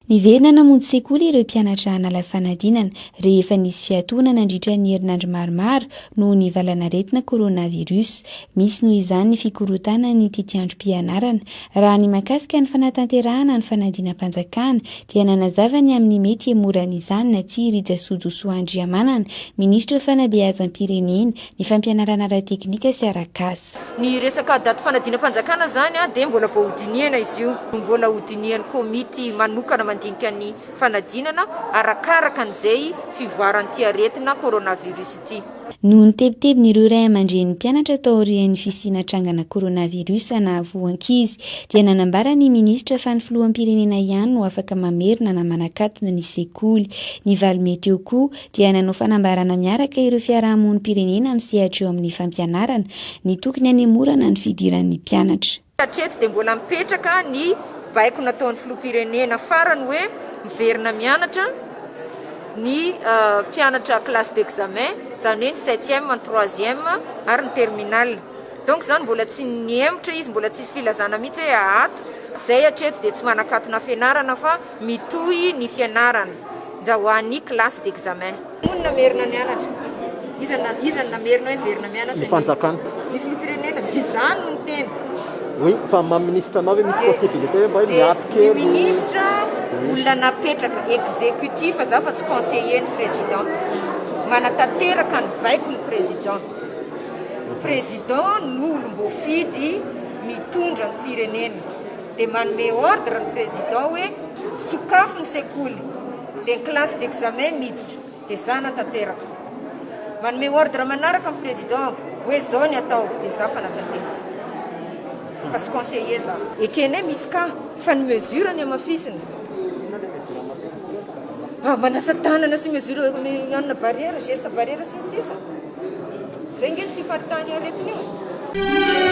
Niverina namonjy sekoly ireo mpianatra nala fanadinana rehefa nisy fiantonana nandritra ny herinandro maromaro noho ny valanaretina koronavirus. Misy noho izany ny fikorotana ny titiandrom-pianarana. Raha ny mahakasika ny fanatanterahana ny fanadinam-panjakana dia nanazava ny amin'ny mety moran'izany Natsiry Rajasoadosoandriamanana, minisitra fanabeazam-pirenena, ny fampianarana ara-teknika sy arak'asa. Ny resaka daty fanadinam-panjakana zany dia mbola voahodiniana izy io, mbola hodinian'ny komity manokana mandinika ny fanadinana arakaraka an'izay fivoaran'ity aretina koronavirus ity. Noho ny tebitebin'ireo ray aman-dren'ny mpianatra tao aorian'ny fisian-trangana koronavirus nahavoan-kizy dia nanambara ny minisitra fa ny filoham-pirenena ihany no afaka mamerina na manakatona ny sekoly. Ny valimety eo koa dia nanao fanambarana miaraka ireo fiarahamonim-pirenena misehatra eo amin'ny fampianarana ny tokony hanemorana ny fidiran'ny mpianatra. Hatreto dia mbola mipetraka ny baiko nataon'ny filoham-pirenena farany hoe miverina mianatra ny mpianatra classe d'examen, zany hoe ny 7e, ny 3e ary ny terminal. Donc zany mbola tsy niemotra izy, mbola tsisy filazana mihitsy hoe ahato. Zay hatreto dia tsy manakatona fianarana fa mitohy ny fianarana da ho an'ny classe d'examen. Moa namerina mianatra. Izany namerina hoe verina mianatra. Ny fanjakana. Ny filoham-pirenena tsy izany no ny teny. Oui, fa maministra anao hoe misy possibilité hoe mba miatika ny ministra olona napetraka exécutif za fa tsy conseiller ny président. Manatanteraka ny baiko ny président. Président n'olom-boafidy mitondra ny firenena. Dia manome ordre ny président hoe sokafo ny sekoly. Dia ny classe d'examen miditra. Dia za natanteraka. Manome ordre manaraka ny président hoe zao ny atao. Dia za fanatanteraka. Fa tsy conseiller za. Ekene misy ka fa ny mesure ny amafisiny. Manasa tanana sy mesure anona barrière, geste barrière sy ny sisa. Zay nge tsy faritany aretina io.